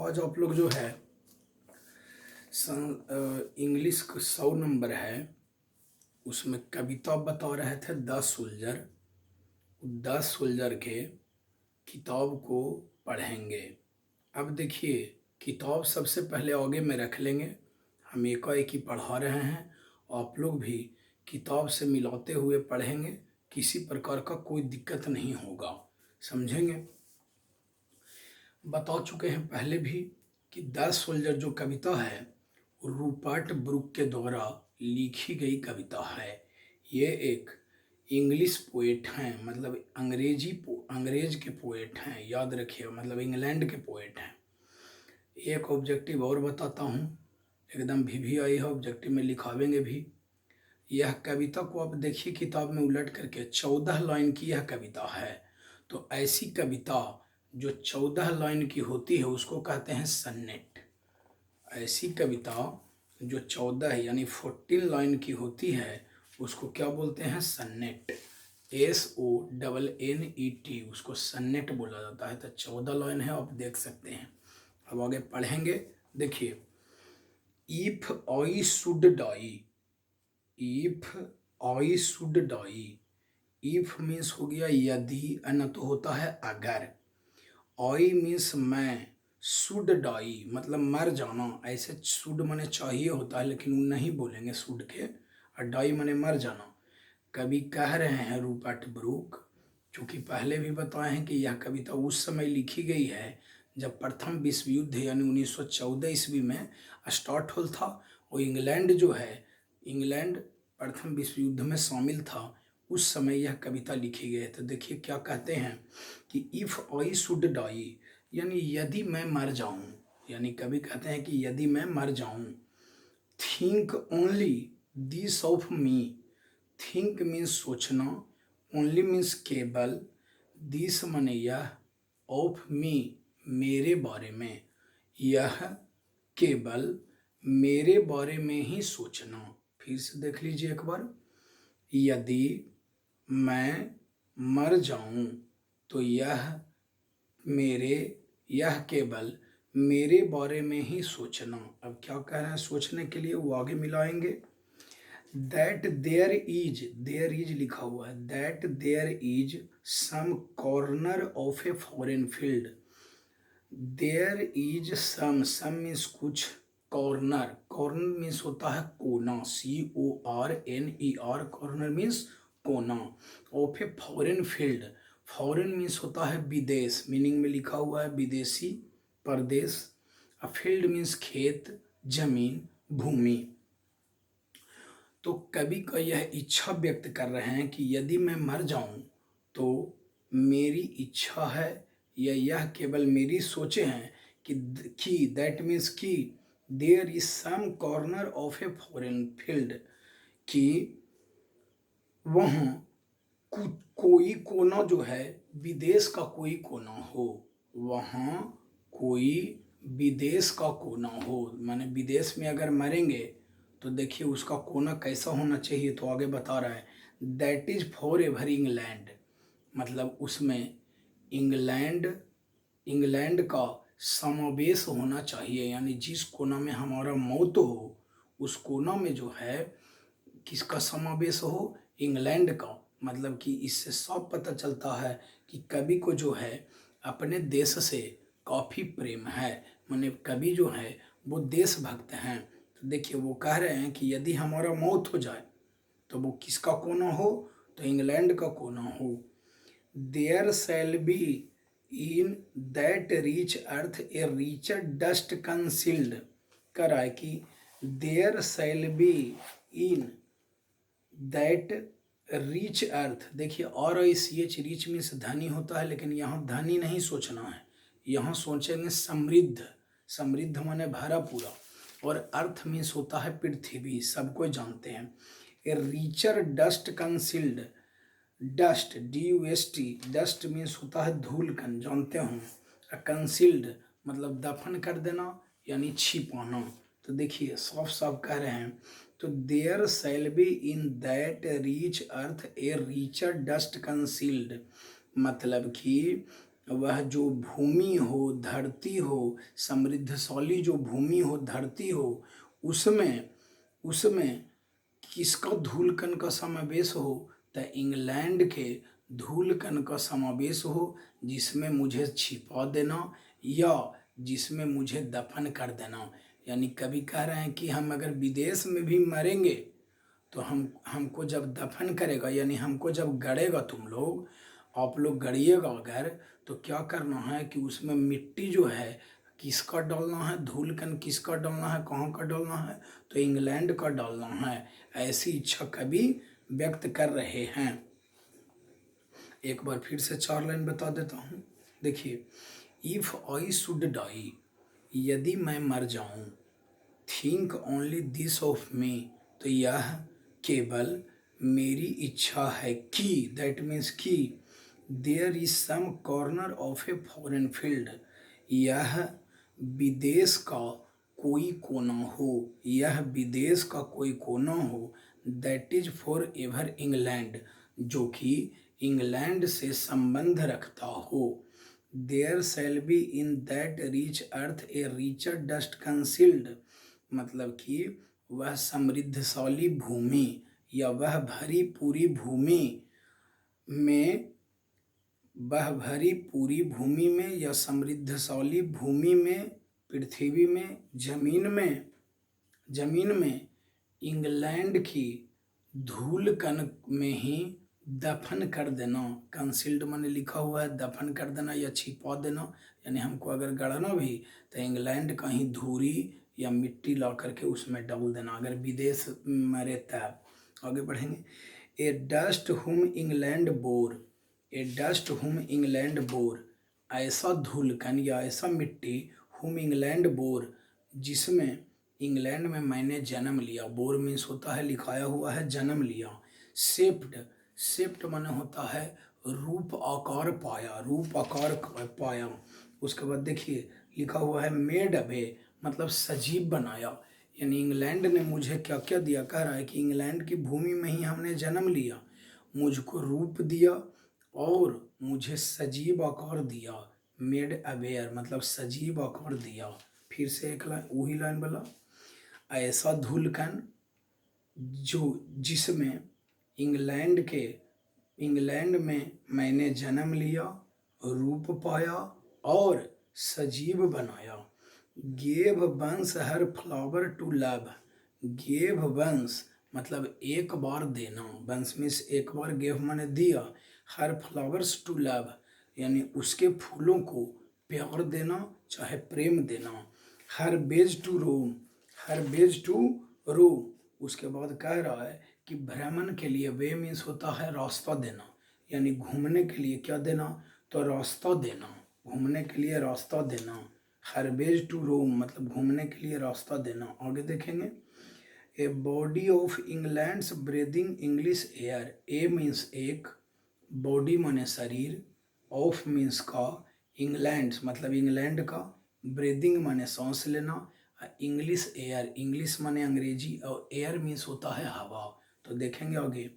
आज आप लोग जो है इंग्लिश का 100 नंबर है, उसमें कविता बता रहे थे 10 सोल्जर। 10 सोल्जर के किताब को पढ़ेंगे। अब देखिए, किताब सबसे पहले आगे में रख लेंगे। हम एकाएक ही पढ़ा रहे हैं, आप लोग भी किताब से मिलाते हुए पढ़ेंगे, किसी प्रकार का कोई दिक्कत नहीं होगा, समझेंगे। बता चुके हैं पहले भी कि 10 सोल्जर जो कविता है वो रूपर्ट ब्रुक के द्वारा लिखी गई कविता है। ये एक इंग्लिश पोएट हैं, मतलब अंग्रेज के पोएट हैं, याद रखिए, मतलब इंग्लैंड के पोएट हैं। एक ऑब्जेक्टिव और बताता हूँ, एकदम भी आई है, ऑब्जेक्टिव में लिखावेंगे भी। यह कविता को आप देखिए किताब में उलट करके, 14 लाइन की यह कविता है। तो ऐसी कविता जो 14 लाइन की होती है उसको कहते हैं सन्नेट। ऐसी कविता जो 14 यानी 14 लाइन की होती है उसको क्या बोलते हैं? सन्नेट। SONNET, उसको सन्नेट बोला जाता है। तो 14 लाइन है, आप देख सकते हैं। अब आगे पढ़ेंगे। देखिए, if I should die, if I should die, if means हो गया यदि, अन तो होता है अगर, आई मीन्स मैं, शुड डाई मतलब मर जाना। ऐसे शुड मने चाहिए होता है, लेकिन वो नहीं बोलेंगे शुड के, और डाई मने मर जाना। कवि कह रहे हैं रूपर्ट ब्रुक, चूँकि पहले भी बताए हैं कि यह कविता उस समय लिखी गई है जब प्रथम विश्व युद्ध यानी 1914 ईस्वी में स्टार्ट हो था। और इंग्लैंड जो है, इंग्लैंड प्रथम विश्व युद्ध में शामिल था, उस समय यह कविता लिखी गई है। तो देखिए क्या कहते हैं कि इफ़ आई शुड डाई यानी यदि मैं मर जाऊं, यानी कवि कहते हैं कि यदि मैं मर जाऊं। Think only this of me, think means सोचना, ओनली मीन्स केवल, दिस मने यह, ऑफ मी मेरे बारे में, यह केवल मेरे बारे में ही सोचना। फिर से देख लीजिए एक बार, यदि मैं मर जाऊं तो यह केवल मेरे बारे में ही सोचना। अब क्या कह रहे हैं सोचने के लिए, वो आगे मिलाएंगे। दैट देयर इज लिखा हुआ है, that there is some corner of a foreign field. There is some means कुछ, कॉर्नर, कॉर्नर मीन्स होता है कोना, CORNER, कॉर्नर मीन्स कोना, of a foreign field. Foreign means होता है विदेश, मीनिंग में लिखा हुआ है विदेशी, परदेश। अ फील्ड मीन्स खेत, जमीन, भूमि। तो कवि का यह इच्छा व्यक्त कर रहे हैं कि यदि मैं मर जाऊं तो मेरी इच्छा है, या यह केवल मेरी सोचे हैं कि दैट मीन्स कि there is some corner of a foreign field, कि वहाँ कोई कोना जो है, विदेश का कोई कोना हो, वहाँ कोई विदेश का कोना हो। माने विदेश में अगर मरेंगे तो देखिए उसका कोना कैसा होना चाहिए, तो आगे बता रहा है that is for ever England, मतलब उसमें इंग्लैंड का समावेश होना चाहिए। यानी जिस कोना में हमारा मौत हो उस कोना में जो है किसका समावेश हो? इंग्लैंड का। मतलब कि इससे सब पता चलता है कि कवि को जो है अपने देश से काफ़ी प्रेम है, माने कवि जो है वो देशभक्त हैं। तो देखिए वो कह रहे हैं कि यदि हमारा मौत हो जाए तो वो किसका कोना हो? तो इंग्लैंड का कोना हो। There shall be in that rich earth a richer dust concealed, करा है कि there shall be in that rich earth. देखिए RICH, रिच मीन्स धनी होता है, लेकिन यहाँ धनी नहीं सोचना है, यहाँ सोचेंगे समृद्ध। समृद्ध माने भरा पूरा, और अर्थ मीन्स होता है पृथ्वी, सबको जानते हैं। A richer dust concealed, dust DUST, dust means होता है धूल कण, जानते हो। कंसील्ड मतलब दफन कर देना यानी छिपाना। तो देखिए साफ साफ कह रहे हैं, तो there shall be in that rich earth a richer dust concealed, मतलब कि वह जो भूमि हो, धरती हो, समृद्धशाली जो भूमि हो, धरती हो, उसमें उसमें किसका धूलकण का समावेश हो, तो इंग्लैंड के धूलकण का समावेश हो, जिसमें मुझे छिपा देना या जिसमें मुझे दफन कर देना। यानी कभी कह रहे हैं कि हम अगर विदेश में भी मरेंगे तो हमको जब दफन करेगा, यानी हमको जब गड़ेगा, तुम लोग आप लोग गड़िएगा अगर, तो क्या करना है कि उसमें मिट्टी जो है किसका डालना है, धूलकण किसका डालना है, कहाँ का डालना है, तो इंग्लैंड का डालना है। ऐसी इच्छा कभी व्यक्त कर रहे हैं। एक बार फिर से 4 लाइन बता देता हूँ। देखिए, इफ आई शुड डाई, यदि मैं मर जाऊं, think only this of me, तो यह केवल मेरी इच्छा है कि, दैट मीन्स कि, there is some corner of a foreign field, यह विदेश का कोई कोना हो, यह विदेश का कोई कोना हो, that is for ever England, जो कि इंग्लैंड से संबंध रखता हो। There shall be in that rich earth a richer dust concealed, मतलब कि वह समृद्धशाली भूमि या वह भरी पूरी भूमि में, वह भरी पूरी भूमि में या समृद्धशाली भूमि में, पृथ्वी में, जमीन में इंग्लैंड की धूल कण में ही दफन कर देना। कंसील्ड मैंने लिखा हुआ है, दफन कर देना या छिपा देना, यानी हमको अगर गड़ना भी तो इंग्लैंड का ही धूरी या मिट्टी ला करके उसमें डाल देना, अगर विदेश मरे तब। आगे बढ़ेंगे। ए डस्ट हुम इंग्लैंड बोर, ए डस्ट हुम इंग्लैंड बोर, ऐसा धूलकण या ऐसा मिट्टी, हुम इंग्लैंड बोर, जिसमें इंग्लैंड में मैंने जन्म लिया। बोर मीन्स होता है लिखाया हुआ है जन्म लिया। शेप्ड, शेप्ड माने होता है रूप आकार पाया, रूप आकार पाया। उसके बाद देखिए लिखा हुआ है मेड अवे, मतलब सजीव बनाया। यानी इंग्लैंड ने मुझे क्या क्या दिया, कह रहा है कि इंग्लैंड की भूमि में ही हमने जन्म लिया, मुझको रूप दिया और मुझे सजीव आकार दिया। मेड अवेयर मतलब सजीव आकार दिया। फिर से एक लाइन, वही लाइन बोला, ऐसा धूलकण जो जिसमें इंग्लैंड में मैंने जन्म लिया, रूप पाया और सजीव बनाया। गेव वंश हर फ्लावर टू लव, गेव वंश मतलब एक बार देना, वंश में एक बार गेव मैंने दिया, हर फ्लावर्स टू लव यानी उसके फूलों को प्यार देना चाहे प्रेम देना। Her bays to roam, her bays to roam, उसके बाद कह रहा है कि भ्रमण के लिए, वे मीन्स होता है रास्ता देना, यानी घूमने के लिए क्या देना, तो रास्ता देना, घूमने के लिए रास्ता देना। हर बेज टू रोम मतलब घूमने के लिए रास्ता देना। आगे देखेंगे। A body of England's breathing English air, A means एक, बॉडी माने शरीर, ऑफ मीन्स का, इंग्लैंड मतलब इंग्लैंड का, ब्रीदिंग माने सांस लेना, इंग्लिश एयर, इंग्लिश माने अंग्रेजी और एयर मीन्स होता है हवा। तो देखेंगे आगे।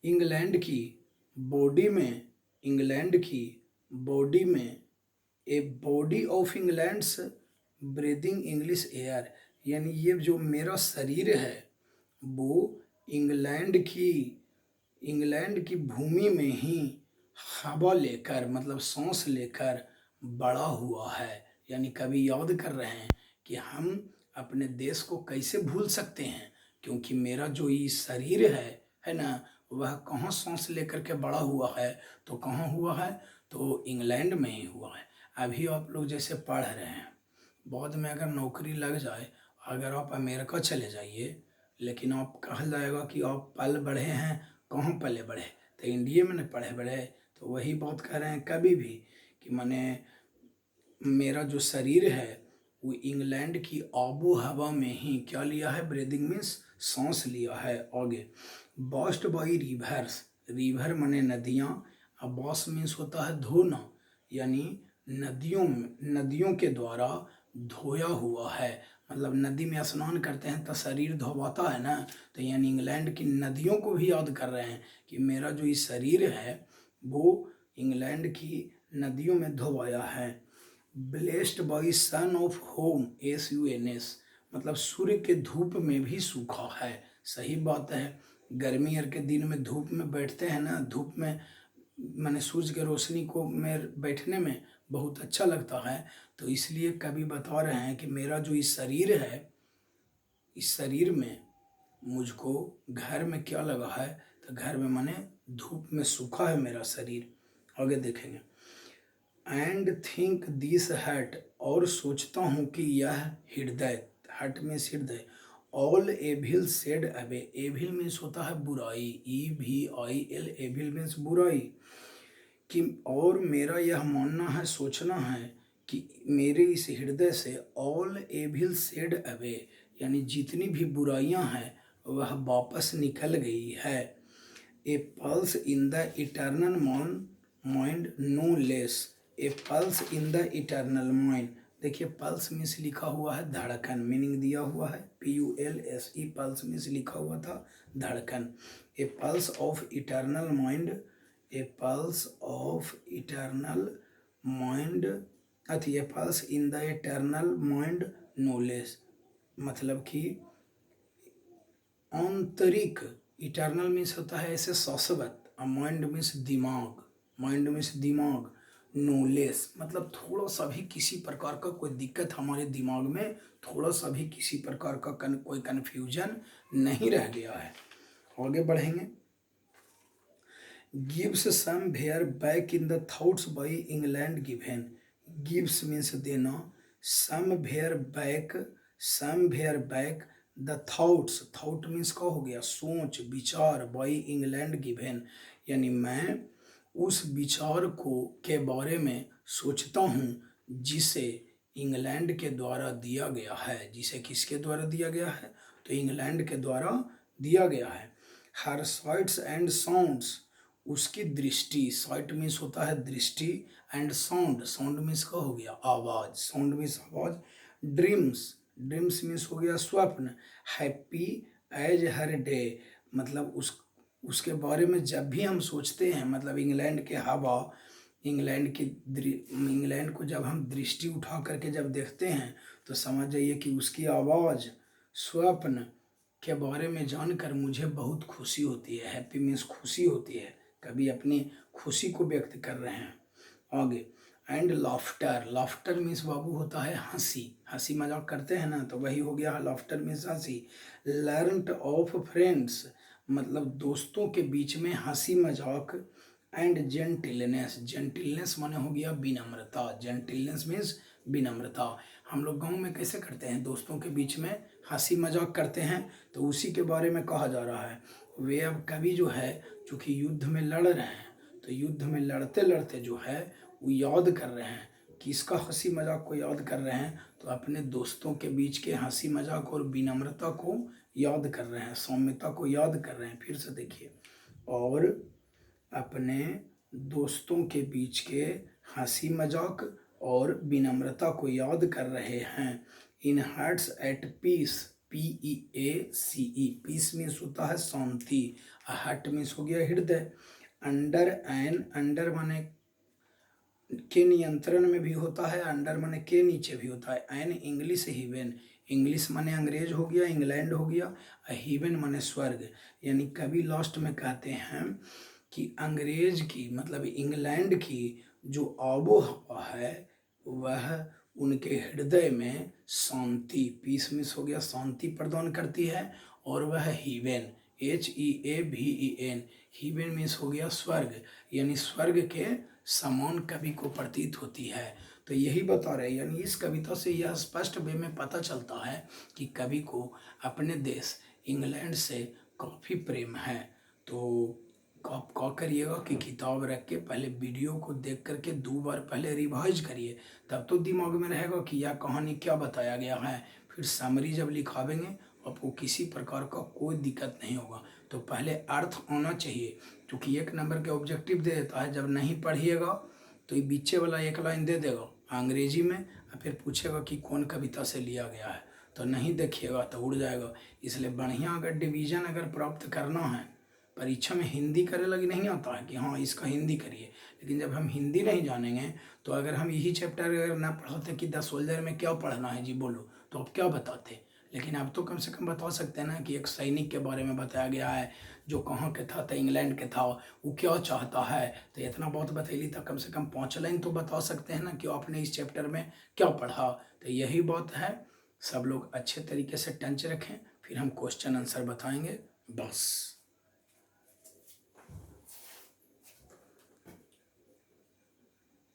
इंग्लैंड की बॉडी में, इंग्लैंड की बॉडी में, a body of England's breathing English air, यानी ये जो मेरा शरीर है वो इंग्लैंड की भूमि में ही हवा लेकर मतलब सांस लेकर बड़ा हुआ है। यानी कभी याद कर रहे हैं कि हम अपने देश को कैसे भूल सकते हैं, क्योंकि मेरा जो ये शरीर है ना, वह कहाँ सांस लेकर के बड़ा हुआ है, तो कहाँ हुआ है, तो इंग्लैंड में ही हुआ है। अभी आप लोग जैसे पढ़ रहे हैं, बाद में अगर नौकरी लग जाए, अगर आप अमेरिका चले जाइए, लेकिन आप कहा जाएगा कि आप पल बढ़े हैं, कहाँ पले बढ़े, तो इंडिया में न पढ़े बढ़े। तो वही बात कह रहे हैं कभी भी कि मैंने मेरा जो शरीर है वो इंग्लैंड की आबो हवा में ही क्या लिया है, ब्रीदिंग मीन्स सांस लिया है। आगे। वॉश्ड बाई रिवर्स, रिवर माने नदियाँ, अब वॉश मीन्स होता है धोना, यानी नदियों के द्वारा धोया हुआ है, मतलब नदी में स्नान करते हैं तो शरीर धोवाता है ना, तो यानी इंग्लैंड की नदियों को भी याद कर रहे हैं कि मेरा जो ये शरीर है वो इंग्लैंड की नदियों में धोवाया है। Blessed by son of home, SUNS, मतलब सूर्य के धूप में भी सूखा है। सही बात है, गर्मी के दिन में धूप में बैठते हैं ना, धूप में माने सूर्य के रोशनी को में बैठने में बहुत अच्छा लगता है। तो इसलिए कवि बता रहे हैं कि मेरा जो इस शरीर है, इस शरीर में मुझको घर में क्या लगा है, तो घर में माने धूप में सूखा है मेरा शरीर। आगे देखेंगे। एंड थिंक दिस हर्ट, और सोचता हूँ कि यह हृदय, हर्ट में हृदय, all evil shed away, evil means होता है बुराई, EVIL, एविल मीन्स बुराई, कि और मेरा यह मानना है, सोचना है कि मेरे इस हृदय से ऑल एविल सेड अवे, यानी जितनी भी बुराइयां हैं वह वापस निकल गई है। A pulse in the eternal mind no less, a pulse in the eternal mind, देखिए पल्स मीन्स लिखा हुआ है धड़कन, मीनिंग दिया हुआ है PULSE, पल्स मीन्स लिखा हुआ था धड़कन। A pulse of eternal mind, a pulse of eternal mind, अथी a pulse in the eternal mind no less, मतलब कि आंतरिक, इटर्नल मीन्स होता है ऐसे शाश्वत, माइंड मीन्स दिमाग, माइंड मीन्स दिमाग, नॉलेज मतलब थोड़ा सा भी किसी प्रकार का कोई दिक्कत हमारे दिमाग में, थोड़ा सा भी किसी प्रकार का कोई कन्फ्यूजन नहीं रह गया है। आगे बढ़ेंगे। Gives somewhere back in the thoughts by England given, gives means देना, somewhere back, somewhere back the thoughts, thought means का हो गया सोच विचार, बाई इंग्लैंड गिवेन, यानी मैं उस विचार को के बारे में सोचता हूँ जिसे इंग्लैंड के द्वारा दिया गया है, जिसे किसके द्वारा दिया गया है, तो इंग्लैंड के द्वारा दिया गया है। हर साइट्स एंड साउंड्स, उसकी दृष्टि, साइट मीन्स होता है दृष्टि, एंड साउंड, साउंड मीन्स का हो गया आवाज, साउंड मीन्स आवाज, ड्रीम्स, ड्रीम्स मीन्स हो गया स्वप्न, हैप्पी एज हर डे, मतलब उसके बारे में जब भी हम सोचते हैं, मतलब इंग्लैंड के हवा, इंग्लैंड को जब हम दृष्टि उठा करके जब देखते हैं तो समझ जाइए कि उसकी आवाज़, स्वप्न के बारे में जानकर मुझे बहुत खुशी होती है। हैप्पी मीन्स खुशी होती है, कभी अपनी खुशी को व्यक्त कर रहे हैं। आगे, एंड लाफ्टर, लाफ्टर मीन्स बाबू होता है हंसी, हंसी मजाक करते हैं ना, तो वही हो गया लाफ्टर मीन्स हंसी। लर्नड ऑफ फ्रेंड्स, मतलब दोस्तों के बीच में हंसी मजाक, एंड जेंटिलनेस, जेंटिलनेस माने हो गया विनम्रता, जेंटिलनेस मीन्स विनम्रता। हम लोग गांव में कैसे करते हैं, दोस्तों के बीच में हंसी मजाक करते हैं, तो उसी के बारे में कहा जा रहा है। वे अब कवि जो है चूँकि युद्ध में लड़ रहे हैं, तो युद्ध में लड़ते लड़ते जो है वो याद कर रहे हैं, किसका हंसी मजाक को याद कर रहे हैं, तो अपने दोस्तों के बीच के हंसी मजाक और विनम्रता को याद कर रहे हैं, सौम्यता को याद कर रहे हैं। फिर से देखिए, और अपने दोस्तों के बीच के हंसी मजाक और विनम्रता को याद कर रहे हैं। In hearts at peace, PEACE, peace means होता है शांति, हार्ट मीन्स हो गया हृदय। अंडर एन, अंडर माने के नियंत्रण में भी होता है, अंडर माने के नीचे भी होता है। एन इंग्लिश हीवेन, इंग्लिश माने अंग्रेज हो गया, इंग्लैंड हो गया, हीवेन माने स्वर्ग, यानी कभी लास्ट में कहते हैं कि अंग्रेज की मतलब इंग्लैंड की जो आबो हवा है वह उनके हृदय में शांति, पीस मिस हो गया शांति प्रदान करती है, और वह हीवेन, HEAVEN, हीवेन मीन्स हो गया स्वर्ग, यानी स्वर्ग के समान कवि को प्रतीत होती है। तो यही बता रहे, यानी इस कविता से यह स्पष्ट वे में पता चलता है कि कवि को अपने देश इंग्लैंड से काफ़ी प्रेम है। तो आप क्या करिएगा कि किताब रख के पहले वीडियो को देख करके 2 बार पहले रिवाइज करिए, तब तो दिमाग में रहेगा कि यह कहानी क्या बताया गया है। फिर समरी जब लिखावेंगे आपको किसी प्रकार का कोई दिक्कत नहीं होगा। तो पहले अर्थ आना चाहिए, क्योंकि 1 नंबर के ऑब्जेक्टिव दे देता है, जब नहीं पढ़िएगा तो ये बीचे वाला 1 लाइन दे देगा अंग्रेजी में, और फिर पूछेगा कि कौन कविता से लिया गया है, तो नहीं देखिएगा तो उड़ जाएगा। इसलिए बढ़िया अगर डिवीज़न अगर प्राप्त करना है, परीक्षा में हिंदी करे लगी नहीं आता है कि हाँ इसका हिंदी करिए, लेकिन जब हम हिंदी नहीं जानेंगे तो अगर हम यही चैप्टर अगर ना पढ़ाते कि द सोल्जर में क्या पढ़ना है जी बोलो, तो आप क्या बताते। लेकिन आप तो कम से कम बता सकते हैं ना कि एक सैनिक के बारे में बताया गया है जो कहाँ के था, तो इंग्लैंड के था, वो क्या चाहता है। तो इतना बहुत बतैली था, कम से कम 5 लाइन तो बता सकते हैं ना कि आपने इस चैप्टर में क्या पढ़ा। तो यही बात है, सब लोग अच्छे तरीके से टंच रखें, फिर हम क्वेश्चन आंसर बताएंगे बस।